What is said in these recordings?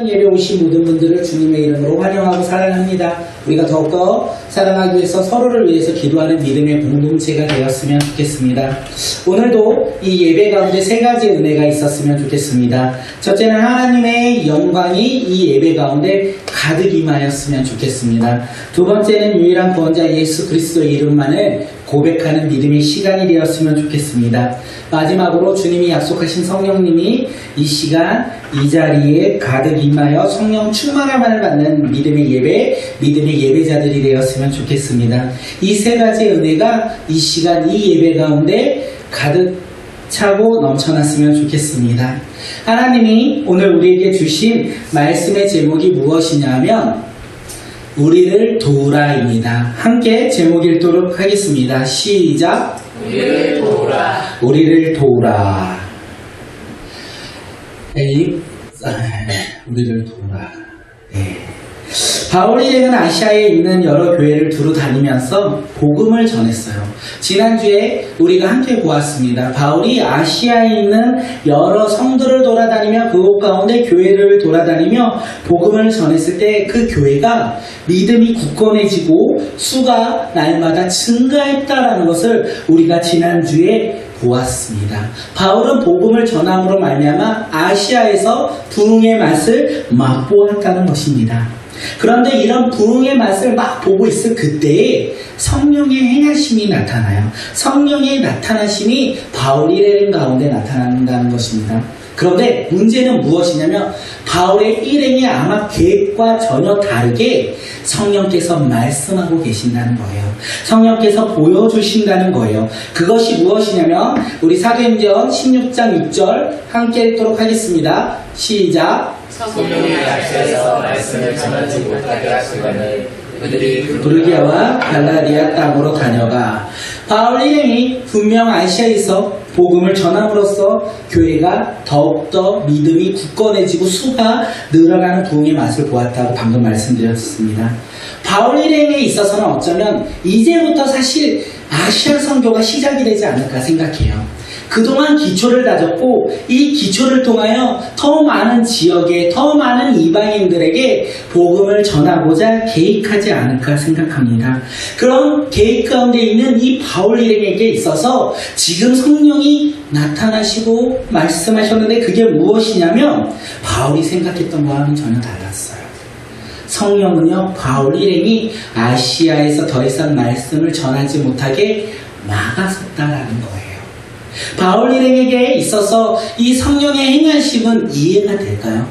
예배 오신 모든 분들을 주님의 이름으로 환영하고 사랑합니다. 우리가 더욱더 사랑하기 위해서 서로를 위해서 기도하는 믿음의 공동체가 되었으면 좋겠습니다. 오늘도 이 예배 가운데 세 가지 은혜가 있었으면 좋겠습니다. 첫째는 하나님의 영광이 이 예배 가운데 가득 임하였으면 좋겠습니다. 두 번째는 유일한 구원자 예수 그리스도의 이름만을 고백하는 믿음의 시간이 되었으면 좋겠습니다. 마지막으로 주님이 약속하신 성령님이 이 시간 이 자리에 가득 임하여 성령 충만함을 받는 믿음의 예배자들이 되었으면 좋겠습니다. 이 세 가지 은혜가 이 시간 이 예배 가운데 가득 차고 넘쳐났으면 좋겠습니다. 하나님이 오늘 우리에게 주신 말씀의 제목이 무엇이냐면 우리를 도우라입니다. 함께 제목 읽도록 하겠습니다. 시작. 우리를 도우라. 우리를 도우라. 우리를 도우라. 바울이 일행은 아시아에 있는 여러 교회를 두루 다니면서 복음을 전했어요. 지난주에 우리가 함께 보았습니다. 바울이 아시아에 있는 여러 성들을 돌아다니며 그곳 가운데 교회를 돌아다니며 복음을 전했을 때 그 교회가 믿음이 굳건해지고 수가 날마다 증가했다라는 것을 우리가 지난주에 보았습니다. 바울은 복음을 전함으로 말미암아 아시아에서 부흥의 맛을 맛보았다는 것입니다. 그런데 이런 부흥의 맛을 막 보고 있을 그때에 성령의 행하심이 나타나요. 성령의 나타나심이 바울 일행 가운데 나타난다는 것입니다. 그런데 문제는 무엇이냐면 바울의 일행이 아마 계획과 전혀 다르게 성령께서 말씀하고 계신다는 거예요. 성령께서 보여주신다는 거예요. 그것이 무엇이냐면 우리 사도행전 16장 6절 함께 읽도록 하겠습니다. 시작. 성령이 아시아에서 말씀을 전하지 못하게 하시거늘 그들이 부르기아와 갈라디아 땅으로 다녀가. 바울 일행이 분명 아시아에서 복음을 전함으로써 교회가 더욱더 믿음이 굳건해지고 수가 늘어나는 부흥의 맛을 보았다고 방금 말씀드렸습니다. 바울 일행에 있어서는 어쩌면 이제부터 사실 아시아 선교가 시작이 되지 않을까 생각해요. 그동안 기초를 다졌고 이 기초를 통하여 더 많은 지역에 더 많은 이방인들에게 복음을 전하고자 계획하지 않을까 생각합니다. 그런 계획 가운데 있는 이 바울 일행에게 있어서 지금 성령이 나타나시고 말씀하셨는데 그게 무엇이냐면 바울이 생각했던 거와는 전혀 달랐어요. 성령은요, 바울 일행이 아시아에서 더 이상 말씀을 전하지 못하게 막아섰다라는 거예요. 바울 일행에게 있어서 이 성령의 행하심은 이해가 될까요?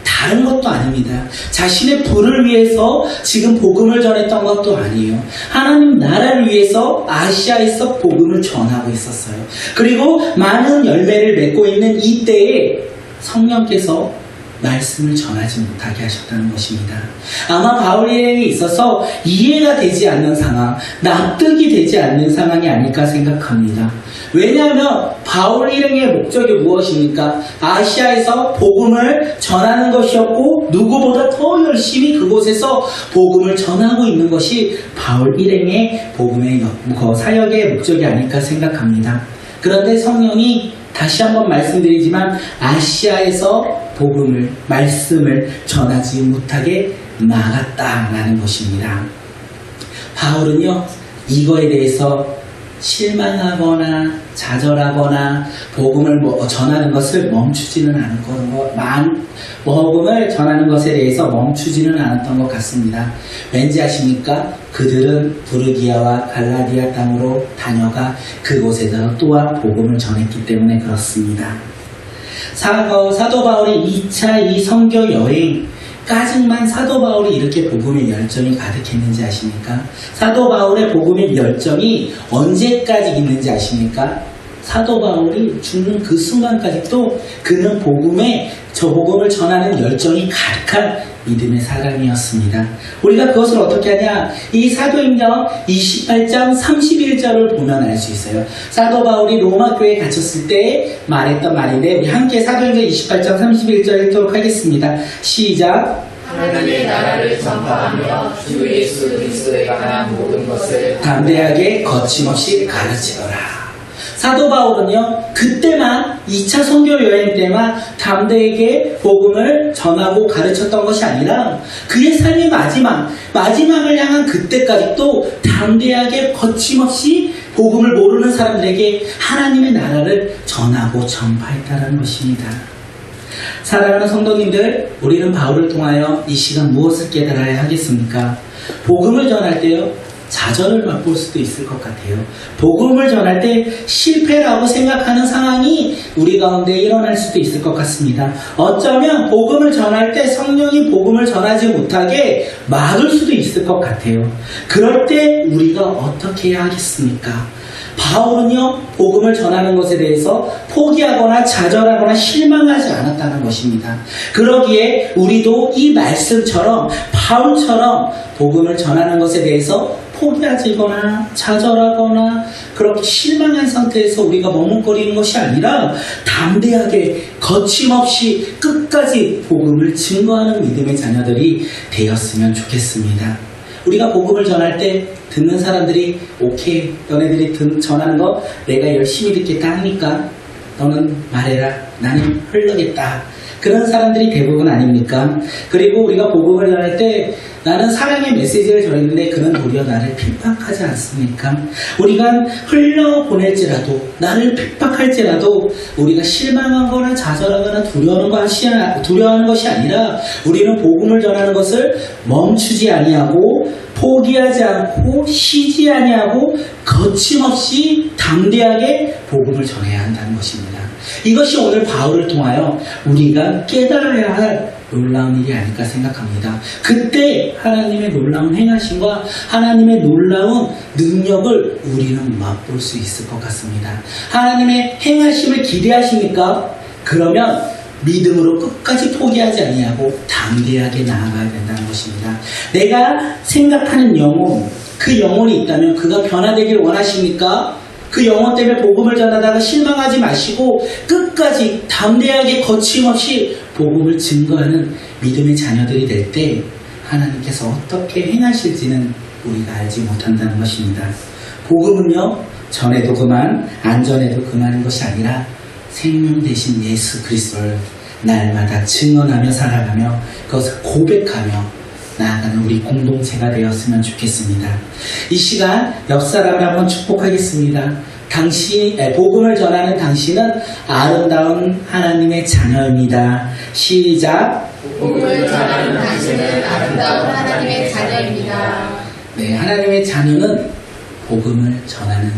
다른 것도 아닙니다. 자신의 부를 위해서 지금 복음을 전했던 것도 아니에요. 하나님 나라를 위해서 아시아에서 복음을 전하고 있었어요. 그리고 많은 열매를 맺고 있는 이때에 성령께서 말씀을 전하지 못하게 하셨다는 것입니다. 아마 바울 일행에 있어서 이해가 되지 않는 상황, 납득이 되지 않는 상황이 아닐까 생각합니다. 왜냐하면 바울 일행의 목적이 무엇입니까? 아시아에서 복음을 전하는 것이었고 누구보다 더 열심히 그곳에서 복음을 전하고 있는 것이 바울 일행의 복음의 사역의 목적이 아닐까 생각합니다. 그런데 성령이 다시 한번 말씀드리지만 아시아에서 복음을, 말씀을 전하지 못하게 막았다라는 것입니다. 바울은요, 이거에 대해서 실망하거나 좌절하거나 복음을 전하는 것을 멈추지는 복음을 전하는 것에 대해서 멈추지는 않았던 것 같습니다. 왠지 아십니까? 그들은 부르기아와 갈라디아 땅으로 다녀가 그곳에서 또한 복음을 전했기 때문에 그렇습니다. 사도 바울의 2차 이 선교 여행까지만 사도 바울이 이렇게 복음의 열정이 가득했는지 아십니까? 사도 바울의 복음의 열정이 언제까지 있는지 아십니까? 사도 바울이 죽는 그 순간까지도 그는 복음을 전하는 열정이 가득한 믿음의 사람이었습니다. 우리가 그것을 어떻게 하냐? 이 사도행전 28장 31절을 보면 알 수 있어요. 사도 바울이 로마 교회에 갇혔을 때 말했던 말인데 우리 함께 사도행전 28장 31절 읽도록 하겠습니다. 시작. 하나님의 나라를 전파하며 주 예수 그리스도에 관한 모든 것을 담대하게 거침없이 가르치더라. 사도 바울은요, 그때만 2차 선교 여행 때만 담대하게 복음을 전하고 가르쳤던 것이 아니라 그의 삶의 마지막을 향한 그때까지 또 담대하게 거침없이 복음을 모르는 사람들에게 하나님의 나라를 전하고 전파했다는 것입니다. 사랑하는 성도님들, 우리는 바울을 통하여 이 시간 무엇을 깨달아야 하겠습니까? 복음을 전할 때요, 좌절을 맛볼 수도 있을 것 같아요. 복음을 전할 때 실패라고 생각하는 상황이 우리 가운데 일어날 수도 있을 것 같습니다. 어쩌면 복음을 전할 때 성령이 복음을 전하지 못하게 막을 수도 있을 것 같아요. 그럴 때 우리가 어떻게 해야 하겠습니까? 바울은요, 복음을 전하는 것에 대해서 포기하거나 좌절하거나 실망하지 않았다는 것입니다. 그러기에 우리도 이 말씀처럼 바울처럼 복음을 전하는 것에 대해서 포기하거나 좌절하거나 그렇게 실망한 상태에서 우리가 머뭇거리는 것이 아니라 담대하게 거침없이 끝까지 복음을 증거하는 믿음의 자녀들이 되었으면 좋겠습니다. 우리가 복음을 전할 때 듣는 사람들이 오케이, 너네들이 전하는 거 내가 열심히 듣겠다 하니까 너는 말해라, 나는 흘러겠다. 그런 사람들이 대부분 아닙니까? 그리고 우리가 복음을 전할 때 나는 사랑의 메시지를 전했는데 그는 도리어 나를 핍박하지 않습니까? 우리가 흘려보낼지라도, 나를 핍박할지라도 우리가 실망하거나 좌절하거나 두려워하는 것이 아니라 우리는 복음을 전하는 것을 멈추지 아니하고 포기하지 않고 쉬지 아니하고 거침없이 담대하게 복음을 전해야 한다는 것입니다. 이것이 오늘 바울을 통하여 우리가 깨달아야 할 놀라운 일이 아닐까 생각합니다. 그때 하나님의 놀라운 행하심과 하나님의 놀라운 능력을 우리는 맛볼 수 있을 것 같습니다. 하나님의 행하심을 기대하십니까? 그러면 믿음으로 끝까지 포기하지 아니하고 담대하게 나아가야 된다는 것입니다. 내가 생각하는 영혼, 그 영혼이 있다면 그가 변화되길 원하십니까? 그 영혼 때문에 복음을 전하다가 실망하지 마시고 끝까지 담대하게 거침없이 복음을 증거하는 믿음의 자녀들이 될 때 하나님께서 어떻게 행하실지는 우리가 알지 못한다는 것입니다. 복음은요, 전에도 그만, 안 전에도 그만인 것이 아니라 생명 되신 예수 그리스도를 날마다 증언하며 살아가며 그것을 고백하며 나아가는 우리 공동체가 되었으면 좋겠습니다. 이 시간 옆 사람을 한번 축복하겠습니다. 복음을 전하는 당신은 아름다운 하나님의 자녀입니다. 시작. 복음을 전하는 당신은 아름다운 하나님의 자녀입니다. 네, 하나님의 자녀는 복음을 전하는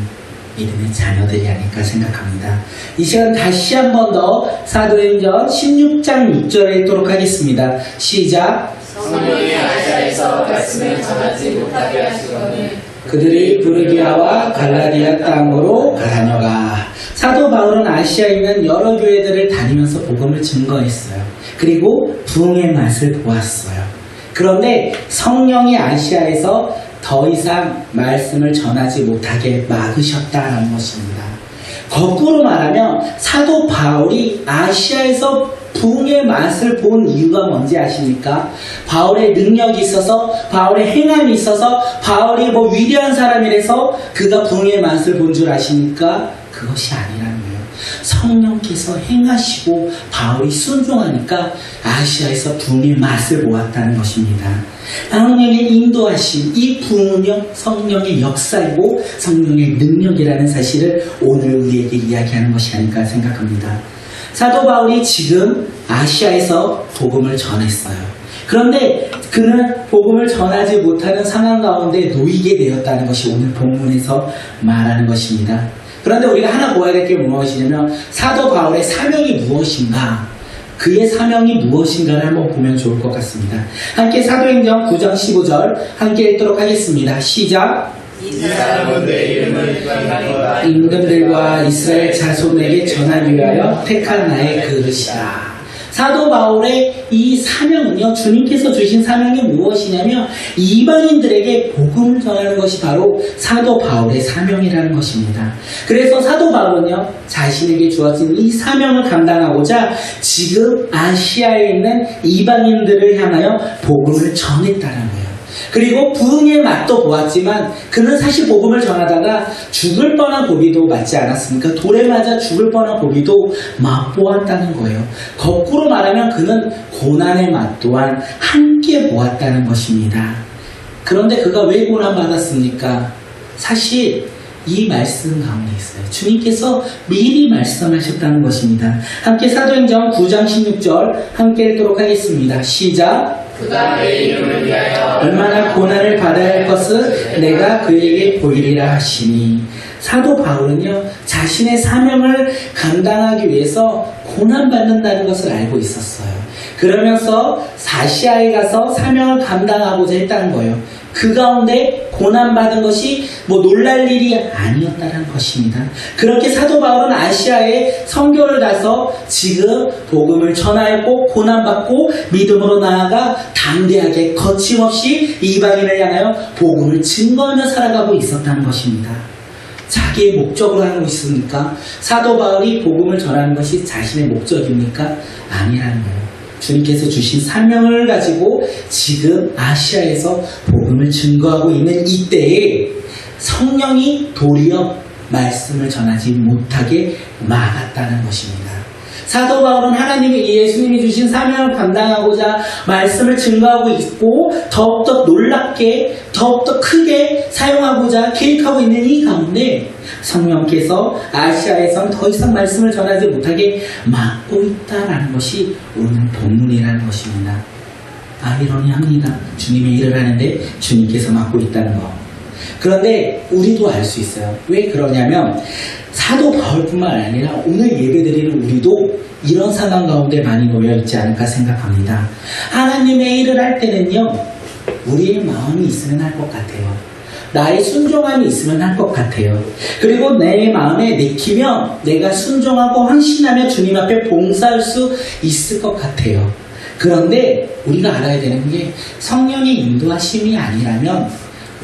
믿음의 자녀들이 아닐까 생각합니다. 이 시간 다시 한 번 더 사도행전 16장 6절에 읽도록 하겠습니다. 시작. 성령이 아시아에서 말씀을 전하지 못하게 하시거늘 그들이 부르기아와 갈라디아 땅으로 다녀가. 사도 바울은 아시아에 있는 여러 교회들을 다니면서 복음을 증거했어요. 그리고 부흥의 맛을 보았어요. 그런데 성령이 아시아에서 더 이상 말씀을 전하지 못하게 막으셨다는 것입니다. 거꾸로 말하면 사도 바울이 아시아에서 부흥의 맛을 본 이유가 뭔지 아십니까? 바울의 능력이 있어서, 바울의 행함이 있어서, 바울이 위대한 사람이라서 그가 부흥의 맛을 본 줄 아십니까? 그것이 아니라는 거예요. 성령께서 행하시고 바울이 순종하니까 아시아에서 부흥의 맛을 보았다는 것입니다. 성령의 인도하심, 이 부흥은요, 성령의 역사이고 성령의 능력이라는 사실을 오늘 우리에게 이야기하는 것이 아닐까 생각합니다. 사도 바울이 지금 아시아에서 복음을 전했어요. 그런데 그는 복음을 전하지 못하는 상황 가운데 놓이게 되었다는 것이 오늘 본문에서 말하는 것입니다. 그런데 우리가 하나 보아야 될 게 무엇이냐면 사도 바울의 사명이 무엇인가, 그의 사명이 무엇인가를 한번 보면 좋을 것 같습니다. 함께 사도행전 9장 15절 함께 읽도록 하겠습니다. 시작. 이 사람은 내 이름을 기억하니까 임금들과 이스라엘 자손에게 전하기 위하여 택한 나의 그릇이라. 사도 바울의 이 사명은요, 주님께서 주신 사명이 무엇이냐면 이방인들에게 복음을 전하는 것이 바로 사도 바울의 사명이라는 것입니다. 그래서 사도 바울은요, 자신에게 주어진 이 사명을 감당하고자 지금 아시아에 있는 이방인들을 향하여 복음을 전했다는 거예요. 그리고 부흥의 맛도 보았지만 그는 사실 복음을 전하다가 죽을 뻔한 고비도 맞지 않았습니까? 돌에 맞아 죽을 뻔한 고비도 맛보았다는 거예요. 거꾸로 말하면 그는 고난의 맛 또한 함께 보았다는 것입니다. 그런데 그가 왜 고난받았습니까? 사실 이 말씀 가운데 있어요. 주님께서 미리 말씀하셨다는 것입니다. 함께 사도행전 9장 16절 함께 읽도록 하겠습니다. 시작. 그가 내 이름을 위하여 얼마나 고난을 받아야 할 것을 내가 그에게 보이리라 하시니. 사도 바울은요, 자신의 사명을 감당하기 위해서 고난받는다는 것을 알고 있었어요. 그러면서 아시아에 가서 사명을 감당하고자 했다는 거예요. 그 가운데 고난받은 것이 놀랄 일이 아니었다는 것입니다. 그렇게 사도 바울은 아시아에 선교를 가서 지금 복음을 전하였고 고난받고 믿음으로 나아가 담대하게 거침없이 이방인을 향하여 복음을 증거하며 살아가고 있었다는 것입니다. 자기의 목적으로 하고 있습니까? 사도 바울이 복음을 전하는 것이 자신의 목적입니까? 아니라는 거예요. 주님께서 주신 사명을 가지고 지금 아시아에서 복음을 증거하고 있는 이때에 성령이 도리어 말씀을 전하지 못하게 막았다는 것입니다. 사도 바울은 하나님이 예수님이 주신 사명을 감당하고자 말씀을 증거하고 있고 더욱더 놀랍게 더욱더 크게 사용하고자 계획하고 있는 이 가운데 성령께서 아시아에선 더 이상 말씀을 전하지 못하게 막고 있다는 것이 오늘 본문이라는 것입니다. 아이러니합니다. 주님의 일을 하는데 주님께서 막고 있다는 것. 그런데 우리도 알 수 있어요. 왜 그러냐면 사도 바울뿐만 아니라 오늘 예배드리는 우리도 이런 상황 가운데 많이 놓여 있지 않을까 생각합니다. 하나님의 일을 할 때는요, 우리의 마음이 있으면 할 것 같아요. 나의 순종함이 있으면 할 것 같아요. 그리고 내 마음에 내키면 내가 순종하고 헌신하며 주님 앞에 봉사할 수 있을 것 같아요. 그런데 우리가 알아야 되는 게 성령의 인도하심이 아니라면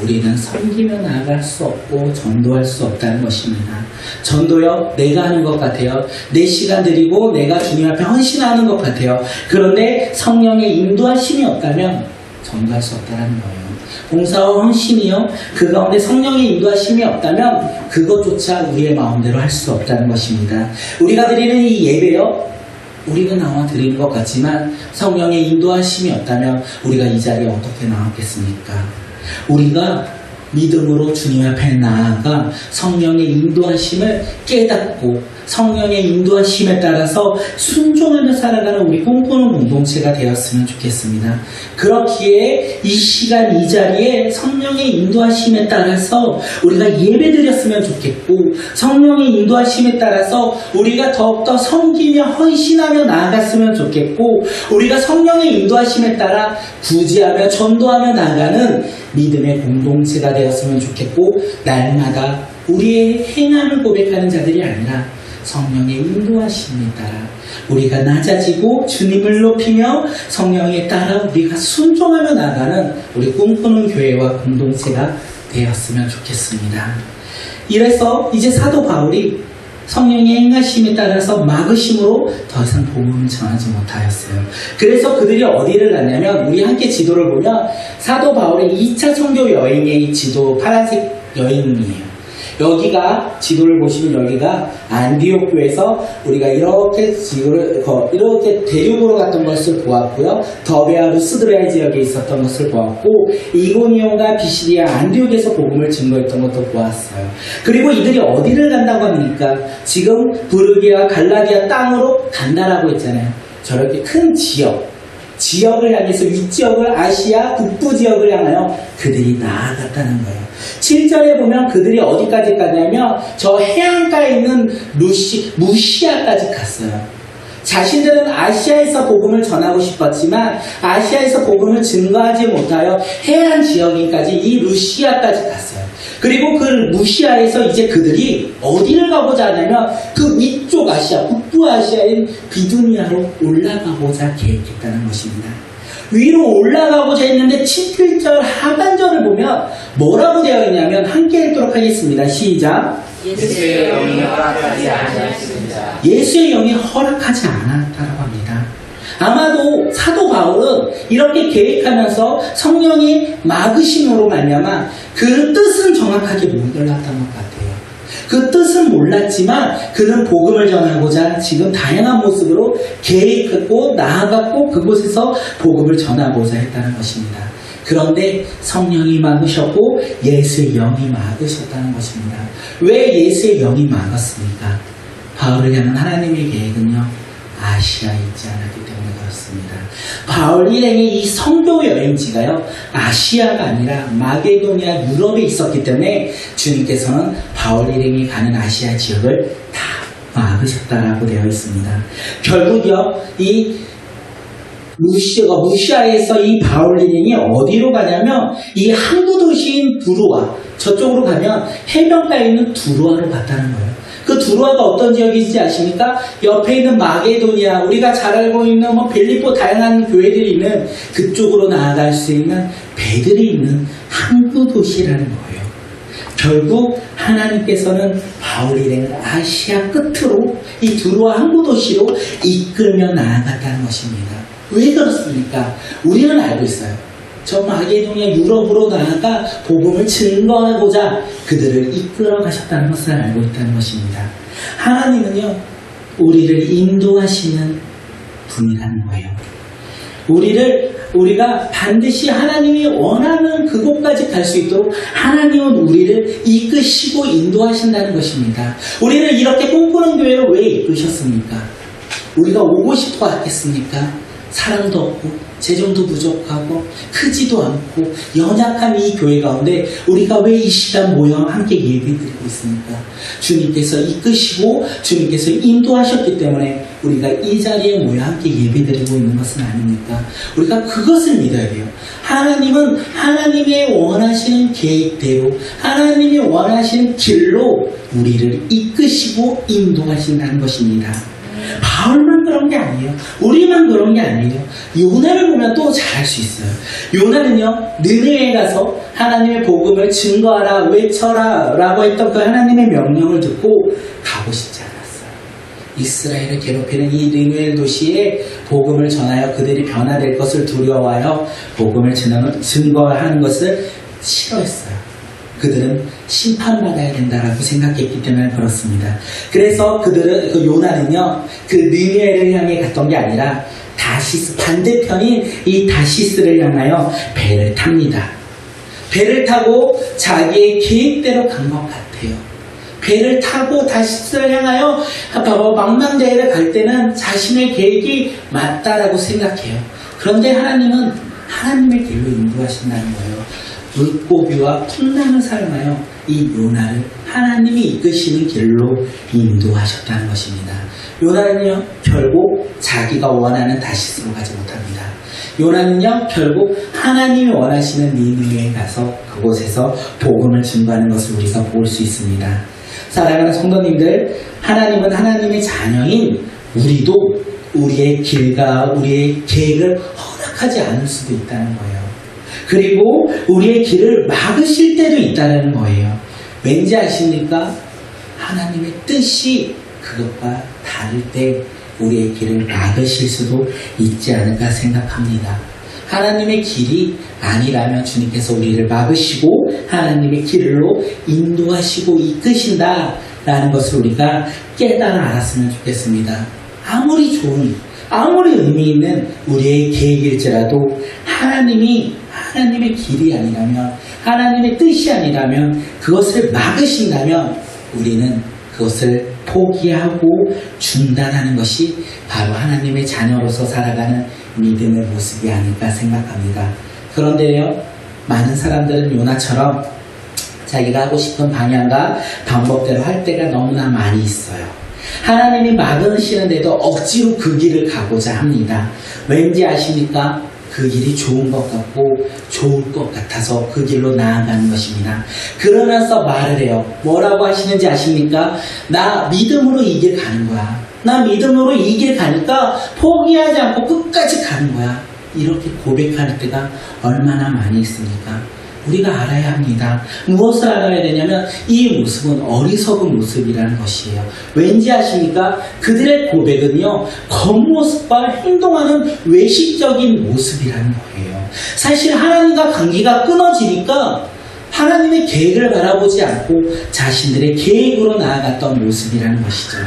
우리는 섬기며 나아갈 수 없고 전도할 수 없다는 것입니다. 전도요, 내가 하는 것 같아요. 내 시간 드리고 내가 주님 앞에 헌신하는 것 같아요. 그런데 성령의 인도하심이 없다면 전도할 수 없다는 거예요. 봉사와 헌신이요, 그 가운데 성령의 인도하심이 없다면 그것조차 우리의 마음대로 할 수 없다는 것입니다. 우리가 드리는 이 예배요, 우리가 나와 드리는 것 같지만 성령의 인도하심이 없다면 우리가 이 자리에 어떻게 나왔겠습니까? 우리가 믿음으로 주님 앞에 나아가 성령의 인도하심을 깨닫고 성령의 인도하심에 따라서 순종하며 살아가는 우리 꿈꾸는 공동체가 되었으면 좋겠습니다. 그렇기에 이 시간 이 자리에 성령의 인도하심에 따라서 우리가 예배드렸으면 좋겠고 성령의 인도하심에 따라서 우리가 더욱더 섬기며 헌신하며 나아갔으면 좋겠고 우리가 성령의 인도하심에 따라 구제하며 전도하며 나아가는 믿음의 공동체가 되었으면 좋겠고 날마다 우리의 행함을 고백하는 자들이 아니라 성령의 인도하심에 따라 우리가 낮아지고 주님을 높이며 성령에 따라 우리가 순종하며 나가는 우리 꿈꾸는 교회와 공동체가 되었으면 좋겠습니다. 이래서 이제 사도 바울이 성령의 행하심에 따라서 막으심으로 더 이상 복음을 전하지 못하였어요. 그래서 그들이 어디를 갔냐면 우리 함께 지도를 보면 사도 바울의 2차 선교 여행의 지도 파란색 여행이에요. 여기가 지도를 보시면 여기가 안디옥 교에서 우리가 이렇게 지도를 이렇게 대륙으로 갔던 것을 보았고요. 더베아 루스드레아 지역에 있었던 것을 보았고 이고니온과 비시디아 안디옥에서 복음을 증거했던 것도 보았어요. 그리고 이들이 어디를 간다고 합니까? 지금 부르기아 갈라디아 땅으로 간다라고 했잖아요. 저렇게 큰 지역을 향해서 윗지역을 아시아 북부 지역을 향하여 그들이 나아갔다는 거예요. 7절에 보면 그들이 어디까지 갔냐면 저 해안가에 있는 무시아까지 갔어요. 자신들은 아시아에서 복음을 전하고 싶었지만 아시아에서 복음을 증거하지 못하여 해안 지역인까지 이 루시아까지 갔어요. 그리고 그 무시아에서 이제 그들이 어디를 가고자 하냐면 그 위쪽 아시아, 북부 아시아인 비두니아로 올라가고자 계획했다는 것입니다. 위로 올라가고자 했는데 7절 하반절을 보면 뭐라고 되어 있냐면 함께 읽도록 하겠습니다. 시작. 예수의 영이 허락하지 않았습니다. 예수의 영이 허락하지 않았다고 합니다. 아마도 사도 바울은 이렇게 계획하면서 성령이 막으심으로 말미암아 그 뜻은 정확하게 몰랐던 것 같아요. 그 뜻은 몰랐지만 그는 복음을 전하고자 지금 다양한 모습으로 계획하고 나아갔고 그곳에서 복음을 전하고자 했다는 것입니다. 그런데 성령이 막으셨고 예수의 영이 막으셨다는 것입니다. 왜 예수의 영이 막았습니까? 바울을 향한 하나님의 계획은요, 아시아에 있지 않았기 때문에 그렇습니다. 바울 일행의 이 선교 여행지가요, 아시아가 아니라 마게도니아 유럽에 있었기 때문에 주님께서는 바울 일행이 가는 아시아 지역을 다 막으셨다라고 되어 있습니다. 결국요, 이 루시아에서 이 바울 일행이 어디로 가냐면 이 항구 도시인 두루아, 저쪽으로 가면 해변가에 있는 두루아로 갔다는 거예요. 그 두루아가 어떤 지역인지 아십니까? 옆에 있는 마게도니아, 우리가 잘 알고 있는 빌립보 다양한 교회들이 있는 그쪽으로 나아갈 수 있는 배들이 있는 항구 도시라는 거예요. 결국 하나님께서는 바울 일행을 아시아 끝으로 이 두루아 항구 도시로 이끌며 나아갔다는 것입니다. 왜 그렇습니까? 우리는 알고 있어요. 저 마게도니아 유럽으로 나아가 복음을 증거하고자 그들을 이끌어 가셨다는 것을 알고 있다는 것입니다. 하나님은요, 우리를 인도하시는 분이라는 거예요. 우리가 반드시 하나님이 원하는 그곳까지 갈 수 있도록 하나님은 우리를 이끄시고 인도하신다는 것입니다. 우리를 이렇게 꿈꾸는 교회를 왜 이끄셨습니까? 우리가 오고 싶어 하겠습니까? 사랑도 없고 재정도 부족하고 크지도 않고 연약한 이 교회 가운데 우리가 왜 이 시간 모여 함께 예배드리고 있습니까? 주님께서 이끄시고 주님께서 인도하셨기 때문에 우리가 이 자리에 모여 함께 예배드리고 있는 것은 아닙니까? 우리가 그것을 믿어야 돼요. 하나님은 하나님의 원하시는 계획대로 하나님이 원하시는 길로 우리를 이끄시고 인도하신다는 것입니다. 바울만 그런 게 아니에요. 우리만 그런 게 아니에요. 요나를 보면 또 잘할 수 있어요. 요나는요, 느느웨에 가서 하나님의 복음을 증거하라, 외쳐라 라고 했던 그 하나님의 명령을 듣고 가고 싶지 않았어요. 이스라엘을 괴롭히는 이 느느웨 도시에 복음을 전하여 그들이 변화될 것을 두려워하여 복음을 증거하는 것을 싫어했어요. 그들은 심판받아야 된다라고 생각했기 때문에 그렇습니다. 그래서 그 요나는요, 그 느느웨를 향해 갔던 게 아니라 다시스, 반대편인 이 다시스를 향하여 배를 탑니다. 배를 타고 자기의 계획대로 간 것 같아요. 배를 타고 다시스를 향하여 망망대해를 갈 때는 자신의 계획이 맞다라고 생각해요. 그런데 하나님은 하나님의 길로 인도하신다는 거예요. 물고기와 콩나물 사용하여 이 요나를 하나님이 이끄시는 길로 인도하셨다는 것입니다. 요나는요, 결국 자기가 원하는 다시스로 가지 못합니다. 요나는요, 결국 하나님이 원하시는 니느웨에 가서 그곳에서 복음을 증거하는 것을 우리가 볼 수 있습니다. 사랑하는 성도님들, 하나님은 하나님의 자녀인 우리도 우리의 길과 우리의 계획을 허락하지 않을 수도 있다는 거예요. 그리고 우리의 길을 막으실 때도 있다는 거예요. 왠지 아십니까? 하나님의 뜻이 그것과 다를 때 우리의 길을 막으실 수도 있지 않을까 생각합니다. 하나님의 길이 아니라면 주님께서 우리를 막으시고 하나님의 길로 인도하시고 이끄신다라는 것을 우리가 깨달아 알았으면 좋겠습니다. 아무리 좋은, 아무리 의미 있는 우리의 계획일지라도 하나님의 길이 아니라면, 하나님의 뜻이 아니라면, 그것을 막으신다면 우리는 그것을 포기하고 중단하는 것이 바로 하나님의 자녀로서 살아가는 믿음의 모습이 아닐까 생각합니다. 그런데요, 많은 사람들은 요나처럼 자기가 하고 싶은 방향과 방법대로 할 때가 너무나 많이 있어요. 하나님이 막으시는데도 억지로 그 길을 가고자 합니다. 왠지 아십니까? 그 길이 좋은 것 같고 좋을 것 같아서 그 길로 나아가는 것입니다. 그러면서 말을 해요. 뭐라고 하시는지 아십니까? 나 믿음으로 이 길 가는 거야. 나 믿음으로 이 길 가니까 포기하지 않고 끝까지 가는 거야. 이렇게 고백하는 때가 얼마나 많이 있습니까? 우리가 알아야 합니다. 무엇을 알아야 되냐면 이 모습은 어리석은 모습이라는 것이에요. 왠지 아십니까? 그들의 고백은요, 겉모습과 행동하는 외식적인 모습이라는 거예요. 사실 하나님과 관계가 끊어지니까 하나님의 계획을 바라보지 않고 자신들의 계획으로 나아갔던 모습이라는 것이죠.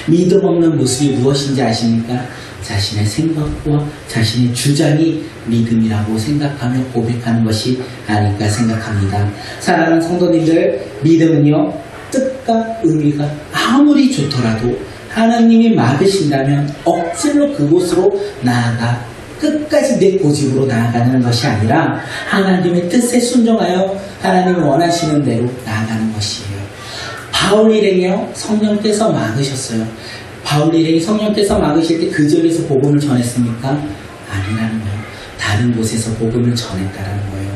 믿음 없는 모습이 무엇인지 아십니까? 자신의 생각과 자신의 주장이 믿음이라고 생각하며 고백하는 것이 아닐까 생각합니다. 사랑하는 성도님들, 믿음은요, 뜻과 의미가 아무리 좋더라도 하나님이 막으신다면 억지로 그곳으로 나아가 끝까지 내 고집으로 나아가는 것이 아니라 하나님의 뜻에 순종하여 하나님이 원하시는 대로 나아가는 것이에요. 바울 일행이요, 성령께서 막으셨어요. 바울 일행이 성령께서 막으실 때 그 지역에서 복음을 전했습니까? 아니라는 거예요. 다른 곳에서 복음을 전했다라는 거예요.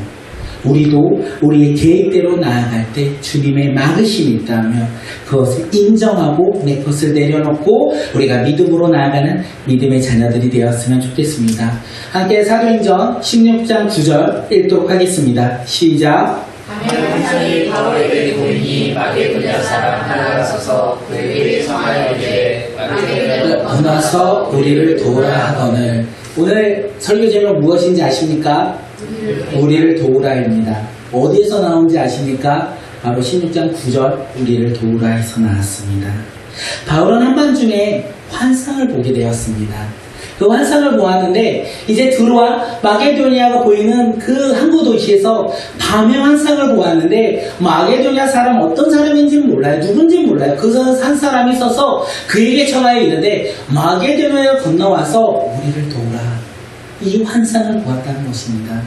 우리도 우리의 계획대로 나아갈 때 주님의 막으심이 있다면 그것을 인정하고 내 것을 내려놓고 우리가 믿음으로 나아가는 믿음의 자녀들이 되었으면 좋겠습니다. 함께 사도행전 16장 9절 읽도록 하겠습니다. 시작. 한편이 바울에게 보이니 마게도냐 사람 하나가 서서 그에게 청하여 이르되 문화서 우리를 도우라 하거늘. 오늘 설교 제목 무엇인지 아십니까? 우리를 도우라입니다. 어디에서 나온지 아십니까? 바로 16장 9절 우리를 도우라에서 나왔습니다. 바울은 한밤중에 환상을 보게 되었습니다. 그 환상을 보았는데 이제 드로아 마게도니아가 보이는 그 항구 도시에서 밤에 환상을 보았는데 마게도니아 사람 어떤 사람인지는 몰라요. 누군지는 몰라요. 그 한 사람이 있어서 그에게 청하여 이르되 마게도니아가 건너와서 우리를 도우라. 이 환상을 보았다는 것입니다.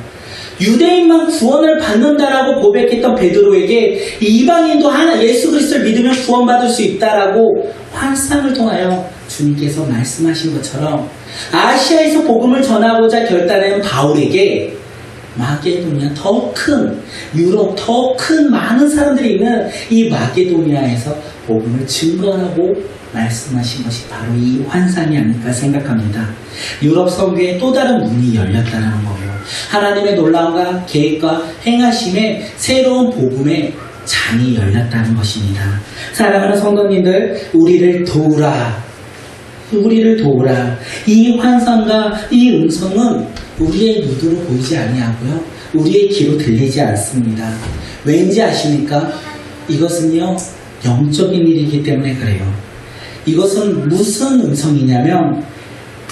유대인만 구원을 받는다라고 고백했던 베드로에게 이방인도 하나 예수 그리스도를 믿으면 구원받을 수 있다라고 환상을 통하여 주님께서 말씀하신 것처럼 아시아에서 복음을 전하고자 결단한 바울에게 마게도니아 더 큰 유럽 더 큰 많은 사람들이 있는 이 마게도니아에서 복음을 증거하고 말씀하신 것이 바로 이 환상이 아닐까 생각합니다. 유럽 선교에 또 다른 문이 열렸다는 거예요. 하나님의 놀라움과 계획과 행하심에 새로운 복음의 장이 열렸다는 것입니다. 사랑하는 성도님들, 우리를 도우라. 우리를 도우라. 이 환상과 이 음성은 우리의 눈으로 보이지 아니하고요, 우리의 귀로 들리지 않습니다. 왠지 아십니까? 이것은요, 영적인 일이기 때문에 그래요. 이것은 무슨 음성이냐면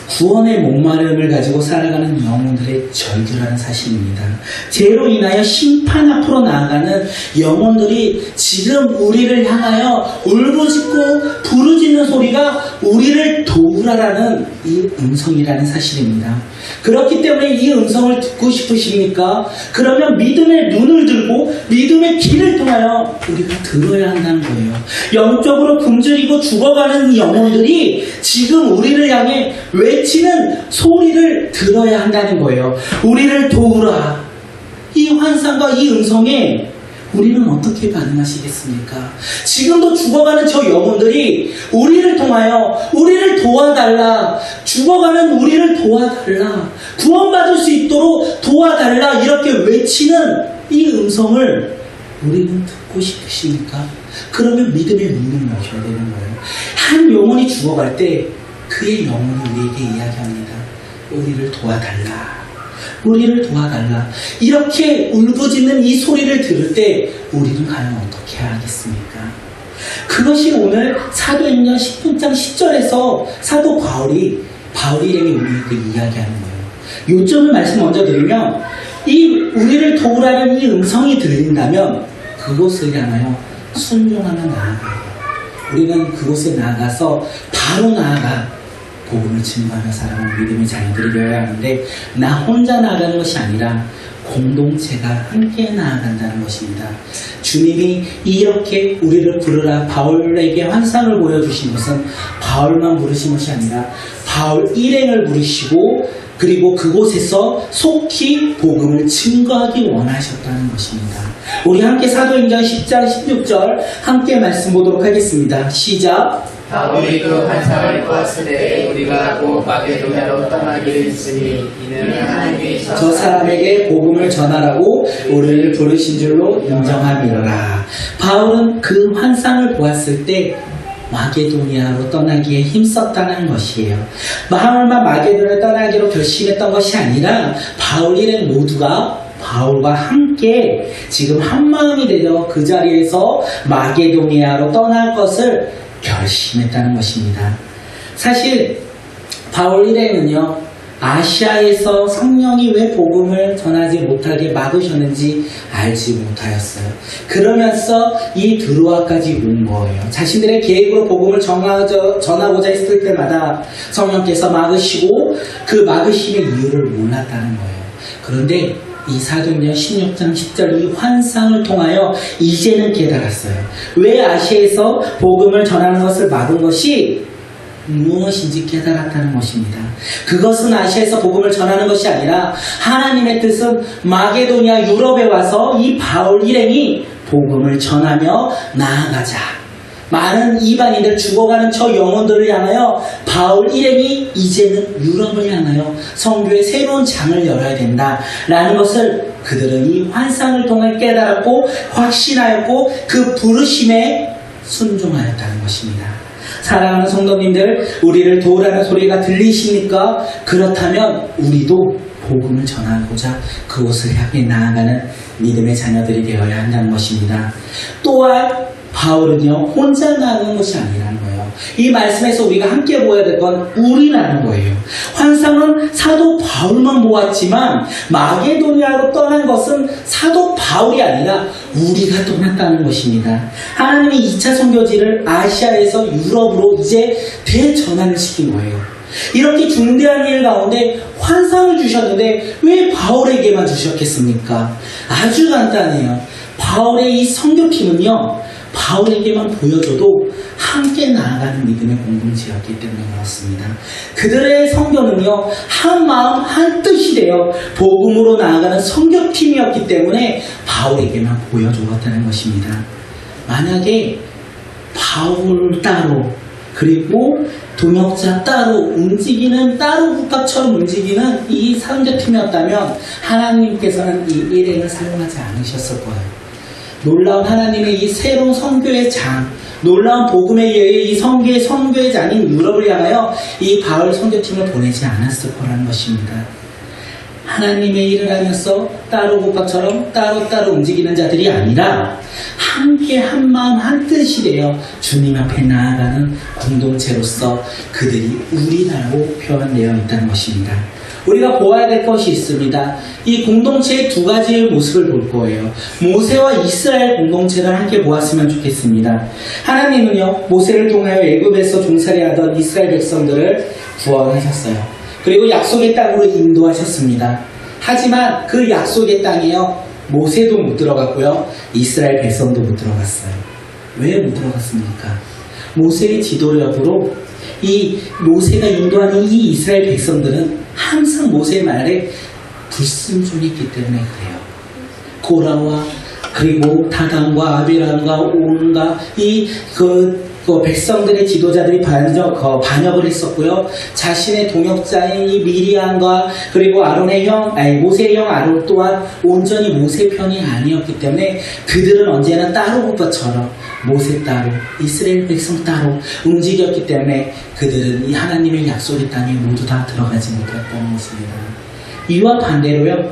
구원의 목마름을 가지고 살아가는 영혼들의 절규라는 사실입니다. 죄로 인하여 심판 앞으로 나아가는 영혼들이 지금 우리를 향하여 울부짖고 부르짖는 소리가 우리를 도우라라는 이 음성이라는 사실입니다. 그렇기 때문에 이 음성을 듣고 싶으십니까? 그러면 믿음의 눈을 들고 믿음의 귀를 통하여 우리가 들어야 한다는 거예요. 영적으로 굶주리고 죽어가는 영혼들이 지금 우리를 향해 외치는 소리를 들어야 한다는 거예요. 우리를 도우라. 이 환상과 이 음성에 우리는 어떻게 반응하시겠습니까? 지금도 죽어가는 저 영혼들이 우리를 통하여 우리를 도와달라, 죽어가는 우리를 도와달라, 구원받을 수 있도록 도와달라 이렇게 외치는 이 음성을 우리는 듣고 싶으십니까? 그러면 믿음의 눈을 여셔야 되는 거예요. 한 영혼이 죽어갈 때 그의 영혼이 우리에게 이야기합니다. 우리를 도와달라. 우리를 도와달라. 이렇게 울부짖는 이 소리를 들을 때 우리는 과연 어떻게 하겠습니까? 그것이 오늘 사도행전 16장 10절에서 사도 바울이 우리에게 이야기하는 거예요. 요점을 말씀 먼저 드리면 이 우리를 도우라는 이 음성이 들린다면 그곳을 향하여 순종하며 나아가요. 우리는 그곳에 나아가서 바로 나아가 복음을 증거하며 살아가는 믿음의 자녀들이 되어야 하는데 나 혼자 나아가는 것이 아니라 공동체가 함께 나아간다는 것입니다. 주님이 이렇게 우리를 부르라 바울에게 환상을 보여주신 것은 바울만 부르신 것이 아니라 바울 일행을 부르시고 그리고 그곳에서 속히 복음을 증거하기 원하셨다는 것입니다. 우리 함께 사도행전 10장 16절 함께 말씀 보도록 하겠습니다. 시작. 바울이 그 환상을 보았을 때 우리가 곧 마게도냐로 떠나기로 했으니 이는 하나님이 저 사람에게 복음을 전하라고 우리를 부르신 줄로 인정함이라. 바울은 그 환상을 보았을 때 마게도니아로 떠나기에 힘썼다는 것이에요. 바울만 마게도니아로 떠나기로 결심했던 것이 아니라 바울 일행 모두가 바울과 함께 지금 한마음이 되어 그 자리에서 마게도니아로 떠날 것을 결심했다는 것입니다. 사실 바울 일행은요, 아시아에서 성령이 왜 복음을 전하지 못하게 막으셨는지 알지 못하였어요. 그러면서 이 드로아까지 온 거예요. 자신들의 계획으로 복음을 전하고자 했을 때마다 성령께서 막으시고 그 막으심의 이유를 몰랐다는 거예요. 그런데 이 사도행전 16장 10절 이 환상을 통하여 이제는 깨달았어요. 왜 아시아에서 복음을 전하는 것을 막은 것이 무엇인지 깨달았다는 것입니다. 그것은 아시아에서 복음을 전하는 것이 아니라 하나님의 뜻은 마게도니아 유럽에 와서 이 바울 일행이 복음을 전하며 나아가자. 많은 이방인들 죽어가는 저 영혼들을 향하여 바울 일행이 이제는 유럽을 향하여 선교의 새로운 장을 열어야 된다라는 것을 그들은 이 환상을 통해 깨달았고 확신하였고 그 부르심에 순종하였다는 것입니다. 사랑하는 성도님들, 우리를 도우라는 소리가 들리십니까? 그렇다면 우리도 복음을 전하고자 그곳을 향해 나아가는 믿음의 자녀들이 되어야 한다는 것입니다. 또한 바울은요, 혼자 나아간 것이 아니라는 거예요. 이 말씀에서 우리가 함께 보아야 될 건 우리라는 거예요. 환상은 사도 바울만 보았지만 마게도니아로 떠난 것은 사도 바울이 아니라 우리가 떠났다는 것입니다. 하나님이 2차 선교지를 아시아에서 유럽으로 이제 대전환을 시킨 거예요. 이렇게 중대한 일 가운데 환상을 주셨는데 왜 바울에게만 주셨겠습니까? 아주 간단해요. 바울의 이 선교팀은요, 바울에게만 보여줘도 함께 나아가는 믿음의 공동체였기 때문에 그렇습니다. 그들의 선교는요, 한 마음 한 뜻이 되어 복음으로 나아가는 선교팀이었기 때문에 바울에게만 보여주었다는 것입니다. 만약에 바울 따로 그리고 동역자 따로 움직이는 따로 국가처럼 움직이는 이 선교팀이었다면 하나님께서는 이 일행을 사용하지 않으셨을 거예요. 놀라운 하나님의 이 새로운 선교의 장, 놀라운 복음에 의해 이 선교의 장인 유럽을 향하여 이 바울 선교팀을 보내지 않았을 거라는 것입니다. 하나님의 일을 하면서 따로 국가처럼 따로따로 움직이는 자들이 아니라 함께 한 마음 한 뜻이 되어 주님 앞에 나아가는 공동체로서 그들이 우리라고 표현되어 있다는 것입니다. 우리가 보아야 될 것이 있습니다. 이 공동체의 두 가지의 모습을 볼 거예요. 모세와 이스라엘 공동체를 함께 보았으면 좋겠습니다. 하나님은요, 모세를 통하여 애굽에서 종살이하던 이스라엘 백성들을 구원하셨어요. 그리고 약속의 땅으로 인도하셨습니다. 하지만 그 약속의 땅에요, 모세도 못 들어갔고요, 이스라엘 백성도 못 들어갔어요. 왜 못 들어갔습니까? 모세의 지도력으로 이 모세가 인도하는 이 이스라엘 백성들은 항상 모세의 말에 불순종했기 때문에 그래요. 고라와 그리고 다단과 아비람과 온과 그 백성들의 지도자들이 반역을 했었고요. 자신의 동역자인 이 미리암과 그리고 모세의 형 아론 또한 온전히 모세 편이 아니었기 때문에 그들은 언제나 따로 국가처럼 모세 따로 이스라엘 백성 따로 움직였기 때문에 그들은 이 하나님의 약속의 땅에 모두 다 들어가지 못했다는 것입니다. 이와 반대로요,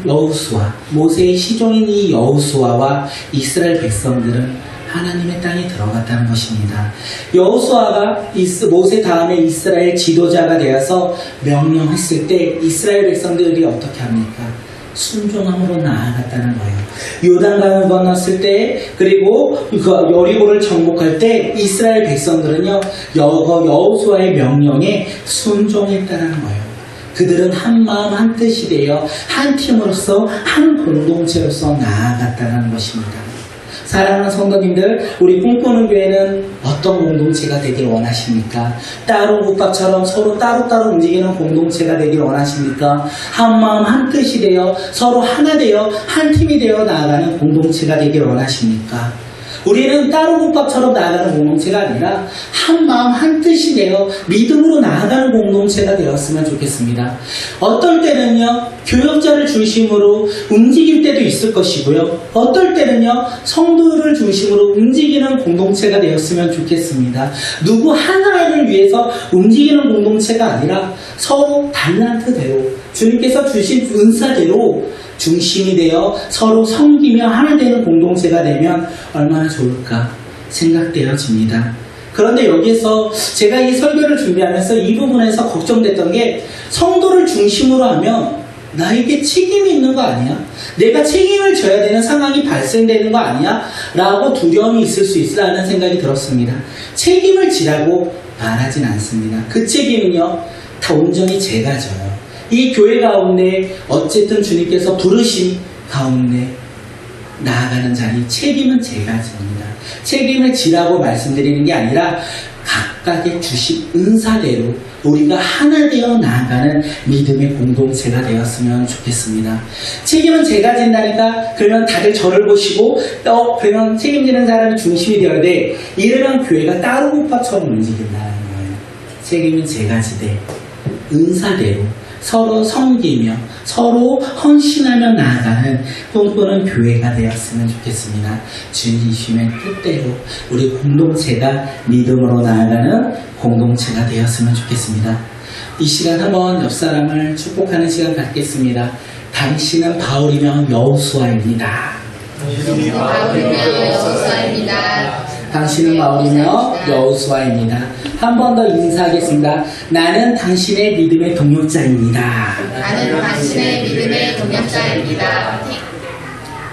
여호수아, 모세의 시종인 이 여호수아와 이스라엘 백성들은 하나님의 땅에 들어갔다는 것입니다. 여호수아가 모세 다음에 이스라엘 지도자가 되어서 명령했을 때 이스라엘 백성들이 어떻게 합니까? 순종함으로 나아갔다는 거예요. 요단강을 건넜을 때 그리고 여리고를 정복할 때 이스라엘 백성들은요, 여호수아의 명령에 순종했다는 거예요. 그들은 한 마음 한 뜻이 되어 한 팀으로서 한 공동체로서 나아갔다는 것입니다. 사랑하는 성도님들, 우리 꿈꾸는 교회는 어떤 공동체가 되길 원하십니까? 따로 국밥처럼 서로 따로따로 움직이는 공동체가 되길 원하십니까? 한 마음 한 뜻이 되어 서로 하나 되어 한 팀이 되어 나아가는 공동체가 되길 원하십니까? 우리는 따로 국밥처럼 나아가는 공동체가 아니라 한 마음 한 뜻이 되어 믿음으로 나아가는 공동체가 되었으면 좋겠습니다. 어떨 때는요, 교역자를 중심으로 움직일 때도 있을 것이고요. 어떨 때는요, 성도를 중심으로 움직이는 공동체가 되었으면 좋겠습니다. 누구 하나를 위해서 움직이는 공동체가 아니라 서로 달란트대로 주님께서 주신 은사대로 중심이 되어 서로 섬기며 하나 되는 공동체가 되면 얼마나 좋을까 생각되어집니다. 그런데 여기에서 제가 이 설교를 준비하면서 이 부분에서 걱정됐던 게 성도를 중심으로 하면 나에게 책임이 있는 거 아니야? 내가 책임을 져야 되는 상황이 발생되는 거 아니야? 라고 두려움이 있을 수 있으라는 생각이 들었습니다. 책임을 지라고 말하진 않습니다. 그 책임은요, 다 온전히 제가 져요. 이 교회 가운데 어쨌든 주님께서 부르신 가운데 나아가는 자리 책임은 제가 집니다. 책임을 지라고 말씀드리는 게 아니라 각각의 주신 은사대로 우리가 하나 되어 나아가는 믿음의 공동체가 되었으면 좋겠습니다. 책임은 제가 진다니까 그러면 다들 저를 보시고 그러면 책임지는 사람이 중심이 되어야 돼. 이러면 교회가 따로 국밥처럼 움직인다는 거예요. 책임은 제가 지되 은사대로 서로 섬기며 서로 헌신하며 나아가는 꿈꾸는 교회가 되었으면 좋겠습니다. 주님의 뜻대로 우리 공동체가 믿음으로 나아가는 공동체가 되었으면 좋겠습니다. 이 시간 한번 옆 사람을 축복하는 시간 갖겠습니다. 당신은 바울이며 여호수아입니다. 당신은 바울이며 여호수아입니다. 한 번 더 인사하겠습니다. 나는 당신의 믿음의 동역자입니다. 나는 당신의 믿음의 동역자입니다.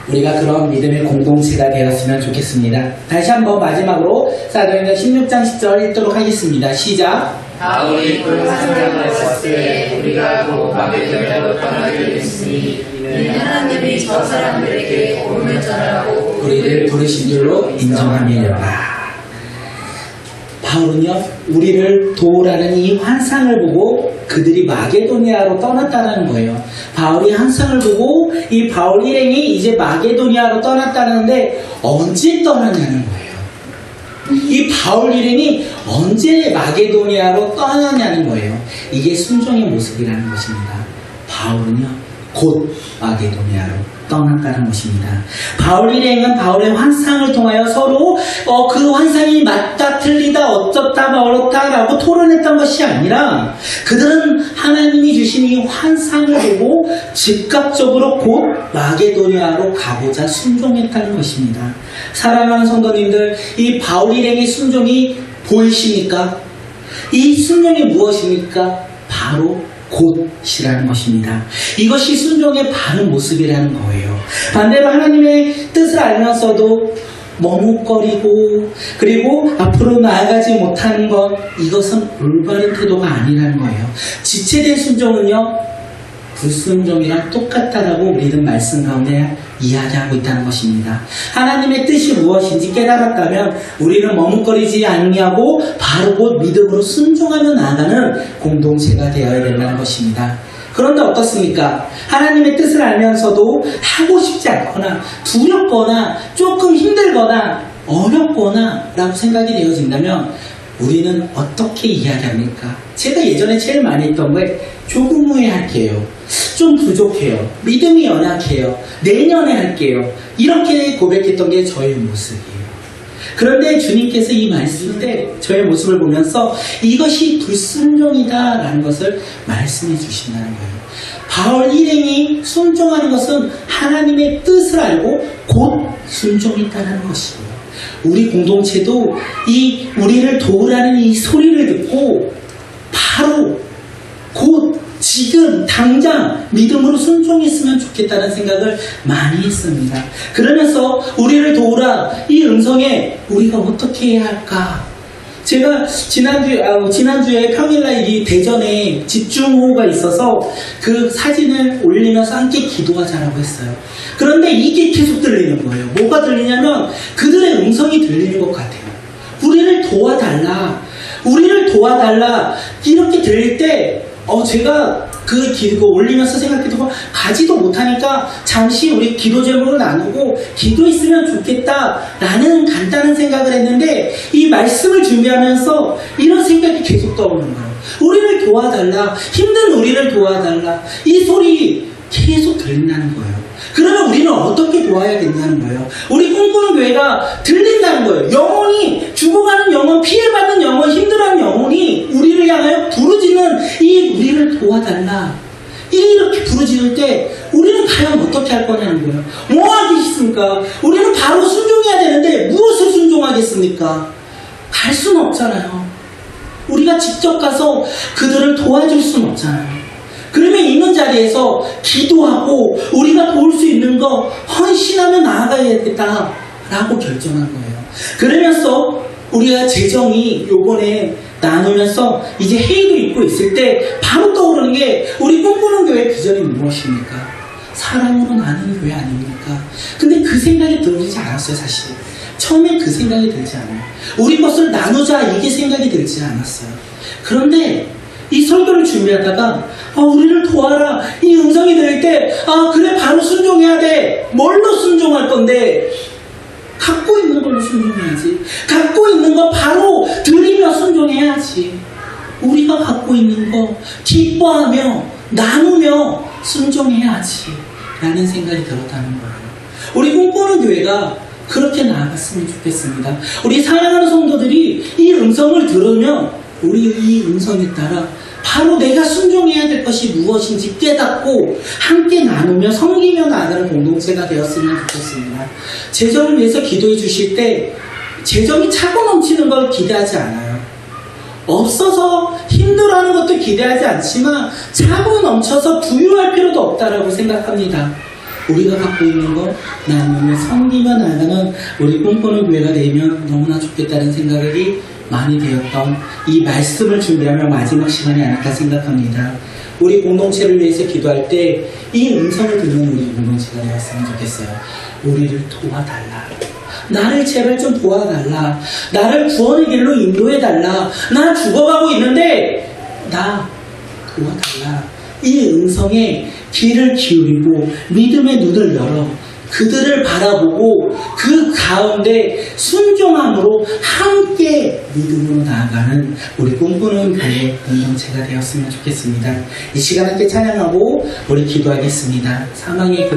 우리가 그런 믿음의 공동체가 되었으면 좋겠습니다. 다시 한번 마지막으로 사도행전 16장 10절 읽도록 하겠습니다. 시작. 바울이 그 사람을 썼을 때 우리가 또 마게도냐로 떠나게 됐으니 이는 하나님이 저 사람들에게 복음을 전하라고 우리를 부르신 줄로 인정함이니라. 바울은요, 우리를 도우라는 이 환상을 보고 그들이 마게도니아로 떠났다는 거예요. 바울이 환상을 보고 이 바울 일행이 이제 마게도니아로 떠났다는데 언제 떠났냐는 거예요. 이 바울 일행이 언제 마게도니아로 떠났냐는 거예요. 이게 순종의 모습이라는 것입니다. 바울은요, 곧 마게도니아로 떠났다는 것입니다. 바울 일행은 바울의 환상을 통하여 서로 그 환상이 맞다 틀리다 어쩌다 말었다라고 토론했던 것이 아니라 그들은 하나님이 주신 이 환상을 보고 즉각적으로 곧 마게도니아로 가고자 순종했다는 것입니다. 사랑하는 성도님들, 이 바울 일행의 순종이 보이십니까? 이 순종이 무엇입니까? 바로 곧이라는 것입니다. 이것이 순종의 바른 모습이라는 거예요. 반대로 하나님의 뜻을 알면서도 머뭇거리고 그리고 앞으로 나아가지 못하는 것, 이것은 올바른 태도가 아니라는 거예요. 지체된 순종은요, 불순종이랑 똑같다라고 우리는 말씀 가운데 이야기하고 있다는 것입니다. 하나님의 뜻이 무엇인지 깨달았다면 우리는 머뭇거리지 아니하고 바로 곧 믿음으로 순종하며 나아가는 공동체가 되어야 된다는 것입니다. 그런데 어떻습니까? 하나님의 뜻을 알면서도 하고 싶지 않거나 두렵거나 조금 힘들거나 어렵거나 라고 생각이 되어진다면 우리는 어떻게 이야기합니까? 제가 예전에 제일 많이 했던 게 조금 후에 할게요. 좀 부족해요. 믿음이 연약해요. 내년에 할게요. 이렇게 고백했던 게 저의 모습이에요. 그런데 주님께서 이 말씀 때 저의 모습을 보면서 이것이 불순종이다 라는 것을 말씀해 주신다는 거예요. 바울 일행이 순종하는 것은 하나님의 뜻을 알고 곧 순종했다는 것이에요. 우리 공동체도 이 우리를 도우라는 이 소리를 듣고 바로 곧 지금 당장 믿음으로 순종했으면 좋겠다는 생각을 많이 했습니다. 그러면서 우리를 도우라 이 음성에 우리가 어떻게 해야 할까? 제가 지난주에 평일날 이 대전에 집중호우가 있어서 그 사진을 올리면서 함께 기도하자라고 했어요. 그런데 이게 계속 들리는 거예요. 뭐가 들리냐면 그들의 음성이 들리는 것 같아요. 우리를 도와달라. 우리를 도와달라. 이렇게 들릴 때 제가 그거 올리면서 생각해도 가지도 못하니까 잠시 우리 기도 제목을 나누고 기도했으면 좋겠다라는 간단한 생각을 했는데 이 말씀을 준비하면서 이런 생각이 계속 떠오르는 거예요. 우리를 도와달라, 힘든 우리를 도와달라, 이 소리 계속 들린다는 거예요. 그러면 우리는 어떻게 도와야겠냐는 거예요. 우리 꿈꾸는 교회가 들린다는 거예요. 영혼이, 죽어가는 영혼, 피해받는 영혼, 힘들어하는 영혼이 우리를 향하여 부르짖는 이 우리를 도와달라, 이렇게 부르짖을 때 우리는 과연 어떻게 할 거냐는 거예요. 뭐 하겠습니까? 우리는 바로 순종해야 되는데 무엇을 순종하겠습니까? 갈 수는 없잖아요. 우리가 직접 가서 그들을 도와줄 수는 없잖아요. 그러면 있는 자리에서 기도하고 우리가 도울 수 있는 거 헌신하며 나아가야겠다라고 결정한 거예요. 그러면서 우리가 재정이 요번에 나누면서 이제 회의도 있고 있을 때 바로 떠오르는 게 우리 꿈꾸는 교회 비전이 무엇입니까? 사랑으로 나누는 교회 아닙니까? 근데 그 생각이 들지 않았어요. 사실 처음엔 그 생각이 들지 않아요. 우리 것을 나누자, 이게 생각이 들지 않았어요. 그런데 이 설교를 준비하다가 우리를 도와라, 이 음성이 들릴 때 그래, 바로 순종해야 돼. 뭘로 순종할 건데? 갖고 있는 걸로 순종해야지. 갖고 있는 거 바로 드리며 순종해야지. 우리가 갖고 있는 거 기뻐하며 나누며 순종해야지 라는 생각이 들었다는 거예요. 우리 꿈꾸는 교회가 그렇게 나아갔으면 좋겠습니다. 우리 사랑하는 성도들이 이 음성을 들으면 우리 이 음성에 따라 바로 내가 순종해야 될 것이 무엇인지 깨닫고 함께 나누며 섬기며 나아가는 공동체가 되었으면 좋겠습니다. 재정을 위해서 기도해 주실 때 재정이 차고 넘치는 걸 기대하지 않아요. 없어서 힘들어하는 것도 기대하지 않지만 차고 넘쳐서 부유할 필요도 없다라고 생각합니다. 우리가 갖고 있는 거 나누며 섬기며 나아가는 우리 꿈꾸는 교회가 되면 너무나 좋겠다는 생각이 많이 되었던 이 말씀을 준비하며 마지막 시간이 아닐까 생각합니다. 우리 공동체를 위해서 기도할 때 이 음성을 듣는 우리 공동체가 되었으면 좋겠어요. 우리를 도와달라. 나를 제발 좀 도와달라. 나를 구원의 길로 인도해달라. 나 죽어가고 있는데 나 도와달라. 이 음성에 귀를 기울이고 믿음의 눈을 열어 그들을 바라보고 그 가운데 순종함으로 함께 믿음으로 나아가는 우리 꿈꾸는 교회 공동체가 되었으면 좋겠습니다. 이 시간 함께 찬양하고 우리 기도하겠습니다. 사망의 그